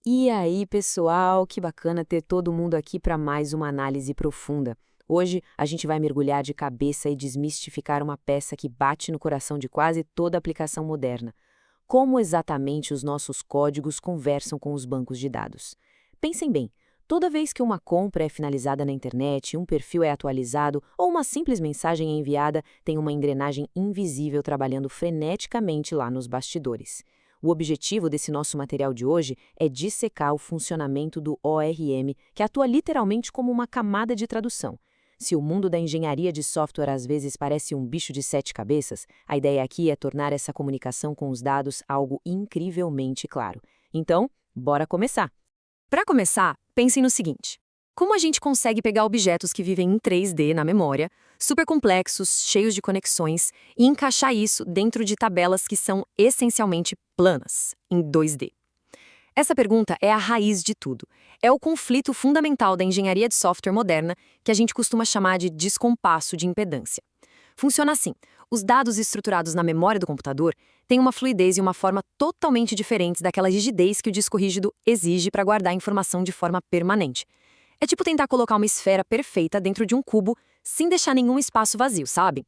E aí, pessoal, que bacana ter todo mundo aqui para mais uma análise profunda. Hoje a gente vai mergulhar de cabeça e desmistificar uma peça que bate no coração de quase toda aplicação moderna. Como exatamente os nossos códigos conversam com os bancos de dados? Pensem bem, toda vez que uma compra é finalizada na internet, um perfil é atualizado ou uma simples mensagem é enviada, tem uma engrenagem invisível trabalhando freneticamente lá nos bastidores. O objetivo desse nosso material de hoje é dissecar o funcionamento do ORM, que atua literalmente como uma camada de tradução. Se o mundo da engenharia de software às vezes parece um bicho de sete cabeças, a ideia aqui é tornar essa comunicação com os dados algo incrivelmente claro. Então, bora começar! Para começar, pensem no seguinte: como a gente consegue pegar objetos que vivem em 3D na memória, super complexos, cheios de conexões, e encaixar isso dentro de tabelas que são essencialmente planas, em 2D? Essa pergunta é a raiz de tudo. É o conflito fundamental da engenharia de software moderna, que a gente costuma chamar de descompasso de impedância. Funciona assim: os dados estruturados na memória do computador têm uma fluidez e uma forma totalmente diferentes daquela rigidez que o disco rígido exige para guardar a informação de forma permanente. É tipo tentar colocar uma esfera perfeita dentro de um cubo sem deixar nenhum espaço vazio, sabe?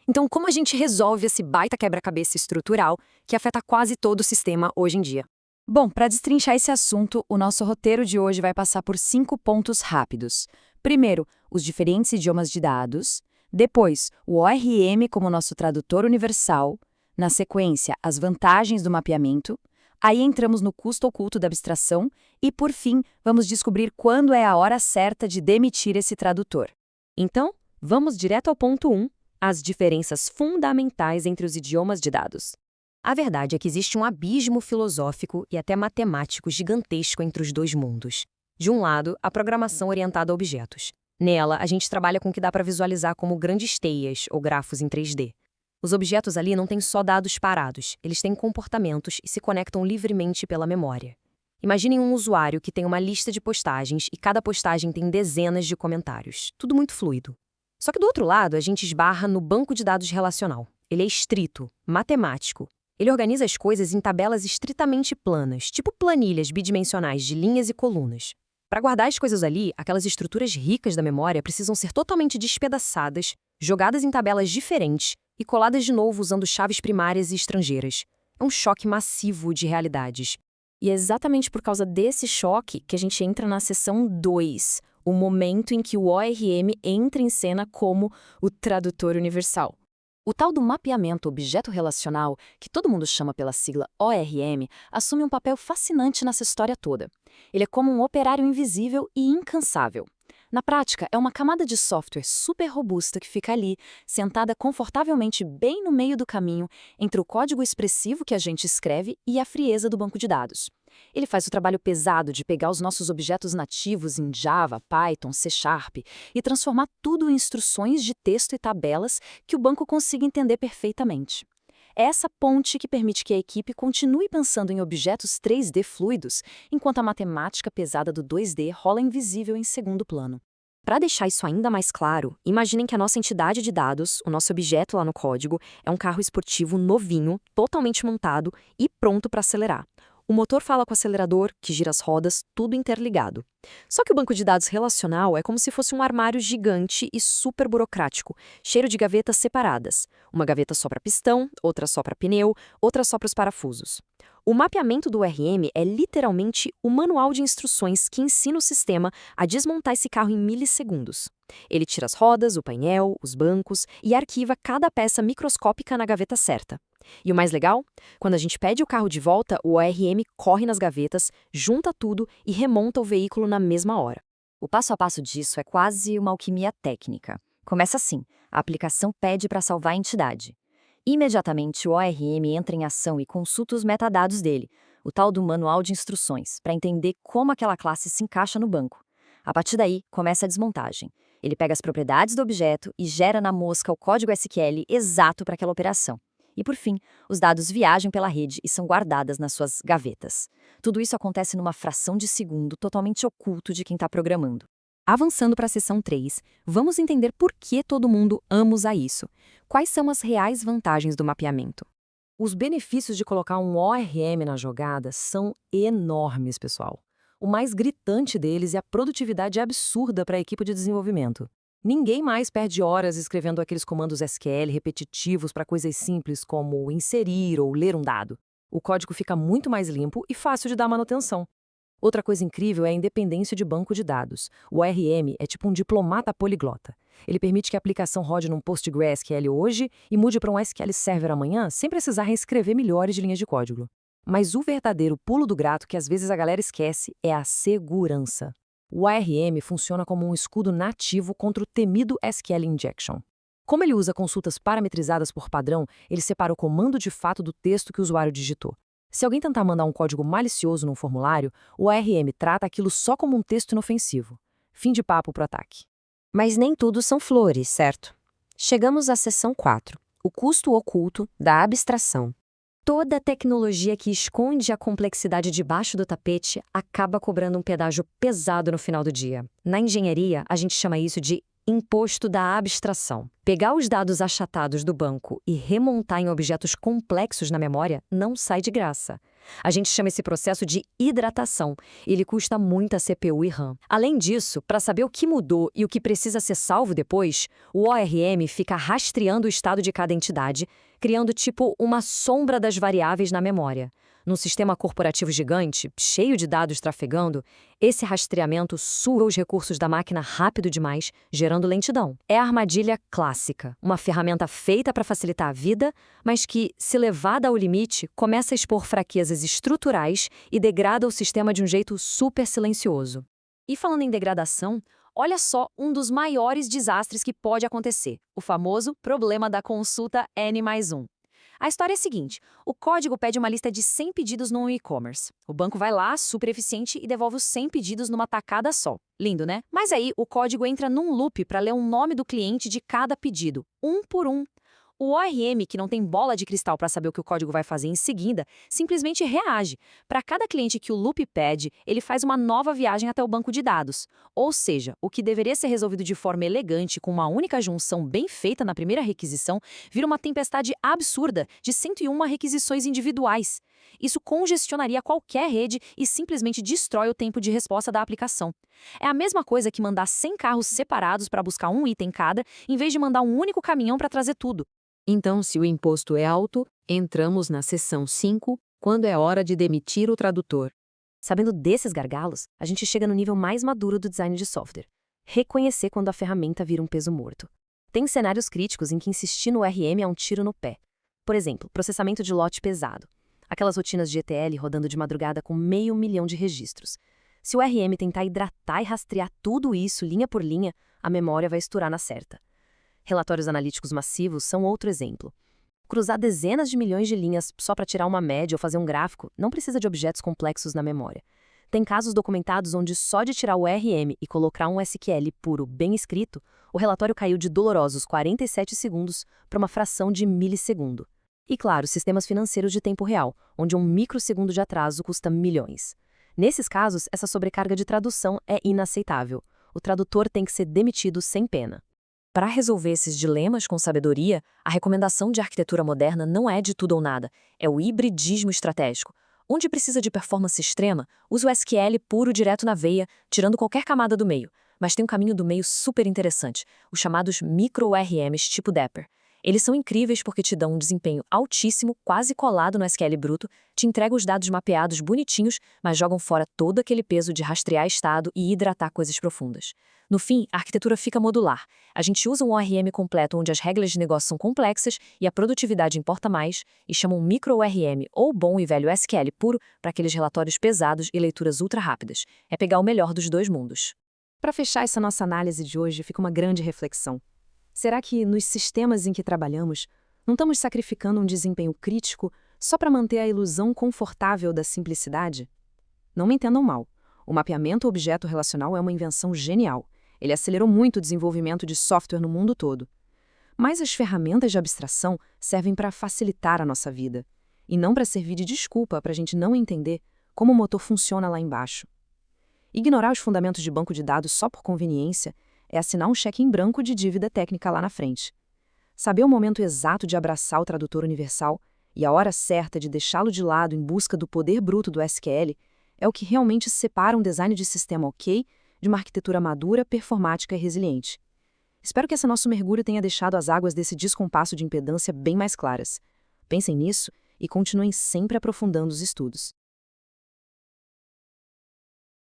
Então, como a gente resolve esse baita quebra-cabeça estrutural que afeta quase todo o sistema hoje em dia? Bom, para destrinchar esse assunto, o nosso roteiro de hoje vai passar por 5 pontos rápidos. Primeiro, os diferentes idiomas de dados. Depois, o ORM como nosso tradutor universal. Na sequência, as vantagens do mapeamento. Aí entramos no custo oculto da abstração. E, por fim, vamos descobrir quando é a hora certa de demitir esse tradutor. Então, vamos direto ao ponto 1, as diferenças fundamentais entre os idiomas de dados. A verdade é que existe um abismo filosófico e até matemático gigantesco entre os dois mundos. De um lado, a programação orientada a objetos. Nela, a gente trabalha com o que dá para visualizar como grandes teias ou grafos em 3D. Os objetos ali não têm só dados parados, eles têm comportamentos e se conectam livremente pela memória. Imaginem um usuário que tem uma lista de postagens e cada postagem tem dezenas de comentários. Tudo muito fluido. Só que do outro lado, a gente esbarra no banco de dados relacional. Ele é estrito, matemático. Ele organiza as coisas em tabelas estritamente planas, tipo planilhas bidimensionais de linhas e colunas. Para guardar as coisas ali, aquelas estruturas ricas da memória precisam ser totalmente despedaçadas, jogadas em tabelas diferentes e coladas de novo usando chaves primárias e estrangeiras. É um choque massivo de realidades. E é exatamente por causa desse choque que a gente entra na seção 2, o momento em que o ORM entra em cena como o tradutor universal. O tal do mapeamento objeto-relacional, que todo mundo chama pela sigla ORM, assume um papel fascinante nessa história toda. Ele é como um operário invisível e incansável. Na prática, é uma camada de software super robusta que fica ali, sentada confortavelmente bem no meio do caminho entre o código expressivo que a gente escreve e a frieza do banco de dados. Ele faz o trabalho pesado de pegar os nossos objetos nativos em Java, Python, C# e transformar tudo em instruções de texto e tabelas que o banco consiga entender perfeitamente. É essa ponte que permite que a equipe continue pensando em objetos 3D fluidos, enquanto a matemática pesada do 2D rola invisível em segundo plano. Para deixar isso ainda mais claro, imaginem que a nossa entidade de dados, o nosso objeto lá no código, é um carro esportivo novinho, totalmente montado e pronto para acelerar. O motor fala com o acelerador, que gira as rodas, tudo interligado. Só que o banco de dados relacional é como se fosse um armário gigante e super burocrático, cheio de gavetas separadas. Uma gaveta só para pistão, outra só para pneu, outra só para os parafusos. O mapeamento do ORM é literalmente o manual de instruções que ensina o sistema a desmontar esse carro em milissegundos. Ele tira as rodas, o painel, os bancos e arquiva cada peça microscópica na gaveta certa. E o mais legal? Quando a gente pede o carro de volta, o ORM corre nas gavetas, junta tudo e remonta o veículo na mesma hora. O passo a passo disso é quase uma alquimia técnica. Começa assim: a aplicação pede para salvar a entidade. Imediatamente, o ORM entra em ação e consulta os metadados dele, o tal do manual de instruções, para entender como aquela classe se encaixa no banco. A partir daí, começa a desmontagem. Ele pega as propriedades do objeto e gera na mosca o código SQL exato para aquela operação. E, por fim, os dados viajam pela rede e são guardados nas suas gavetas. Tudo isso acontece numa fração de segundo, totalmente oculto de quem está programando. Avançando para a seção 3, vamos entender por que todo mundo ama usar isso. Quais são as reais vantagens do mapeamento? Os benefícios de colocar um ORM na jogada são enormes, pessoal. O mais gritante deles é a produtividade absurda para a equipe de desenvolvimento. Ninguém mais perde horas escrevendo aqueles comandos SQL repetitivos para coisas simples como inserir ou ler um dado. O código fica muito mais limpo e fácil de dar manutenção. Outra coisa incrível é a independência de banco de dados. O ORM é tipo um diplomata poliglota. Ele permite que a aplicação rode num PostgreSQL hoje e mude para um SQL Server amanhã sem precisar reescrever milhares de linhas de código. Mas o verdadeiro pulo do gato que às vezes a galera esquece é a segurança. O ORM funciona como um escudo nativo contra o temido SQL Injection. Como ele usa consultas parametrizadas por padrão, ele separa o comando de fato do texto que o usuário digitou. Se alguém tentar mandar um código malicioso num formulário, o ORM trata aquilo só como um texto inofensivo. Fim de papo pro ataque. Mas nem tudo são flores, certo? Chegamos à seção 4, o custo oculto da abstração. Toda tecnologia que esconde a complexidade debaixo do tapete acaba cobrando um pedágio pesado no final do dia. Na engenharia, a gente chama isso de imposto da abstração. Pegar os dados achatados do banco e remontar em objetos complexos na memória não sai de graça. A gente chama esse processo de hidratação. Ele custa muita CPU e RAM. Além disso, para saber o que mudou e o que precisa ser salvo depois, o ORM fica rastreando o estado de cada entidade, criando tipo uma sombra das variáveis na memória. Num sistema corporativo gigante, cheio de dados trafegando, esse rastreamento suga os recursos da máquina rápido demais, gerando lentidão. É a armadilha clássica, uma ferramenta feita para facilitar a vida, mas que, se levada ao limite, começa a expor fraquezas estruturais e degrada o sistema de um jeito super silencioso. E falando em degradação, olha só um dos maiores desastres que pode acontecer, o famoso problema da consulta N+1. A história é a seguinte, o código pede uma lista de 100 pedidos no e-commerce. O banco vai lá, super eficiente, e devolve os 100 pedidos numa tacada só. Lindo, né? Mas aí o código entra num loop para ler o nome do cliente de cada pedido, um por um. O ORM, que não tem bola de cristal para saber o que o código vai fazer em seguida, simplesmente reage. Para cada cliente que o loop pede, ele faz uma nova viagem até o banco de dados. Ou seja, o que deveria ser resolvido de forma elegante, com uma única junção bem feita na primeira requisição, vira uma tempestade absurda de 101 requisições individuais. Isso congestionaria qualquer rede e simplesmente destrói o tempo de resposta da aplicação. É a mesma coisa que mandar 100 carros separados para buscar um item cada, em vez de mandar um único caminhão para trazer tudo. Então, se o imposto é alto, entramos na seção 5, quando é hora de demitir o tradutor. Sabendo desses gargalos, a gente chega no nível mais maduro do design de software. Reconhecer quando a ferramenta vira um peso morto. Tem cenários críticos em que insistir no ORM é um tiro no pé. Por exemplo, processamento de lote pesado. Aquelas rotinas de ETL rodando de madrugada com 500 mil de registros. Se o ORM tentar hidratar e rastrear tudo isso linha por linha, a memória vai estourar na certa. Relatórios analíticos massivos são outro exemplo. Cruzar dezenas de milhões de linhas só para tirar uma média ou fazer um gráfico não precisa de objetos complexos na memória. Tem casos documentados onde só de tirar o ORM e colocar um SQL puro bem escrito, o relatório caiu de dolorosos 47 segundos para uma fração de milissegundo. E claro, sistemas financeiros de tempo real, onde um microsegundo de atraso custa milhões. Nesses casos, essa sobrecarga de tradução é inaceitável. O tradutor tem que ser demitido sem pena. Para resolver esses dilemas com sabedoria, a recomendação de arquitetura moderna não é de tudo ou nada, é o hibridismo estratégico. Onde precisa de performance extrema, usa o SQL puro direto na veia, tirando qualquer camada do meio. Mas tem um caminho do meio super interessante, os chamados micro-ORMs tipo Dapper. Eles são incríveis porque te dão um desempenho altíssimo, quase colado no SQL bruto, te entregam os dados mapeados bonitinhos, mas jogam fora todo aquele peso de rastrear estado e hidratar coisas profundas. No fim, a arquitetura fica modular. A gente usa um ORM completo onde as regras de negócio são complexas e a produtividade importa mais, e chama um micro-ORM ou bom e velho SQL puro para aqueles relatórios pesados e leituras ultra rápidas. É pegar o melhor dos dois mundos. Para fechar essa nossa análise de hoje, fica uma grande reflexão. Será que, nos sistemas em que trabalhamos, não estamos sacrificando um desempenho crítico só para manter a ilusão confortável da simplicidade? Não me entendam mal. O mapeamento objeto relacional é uma invenção genial. Ele acelerou muito o desenvolvimento de software no mundo todo. Mas as ferramentas de abstração servem para facilitar a nossa vida, e não para servir de desculpa para a gente não entender como o motor funciona lá embaixo. Ignorar os fundamentos de banco de dados só por conveniência é assinar um cheque em branco de dívida técnica lá na frente. Saber o momento exato de abraçar o tradutor universal E a hora certa de deixá-lo de lado em busca do poder bruto do SQL é o que realmente separa um design de sistema ok de uma arquitetura madura, performática e resiliente. Espero que esse nosso mergulho tenha deixado as águas desse descompasso de impedância bem mais claras. Pensem nisso e continuem sempre aprofundando os estudos.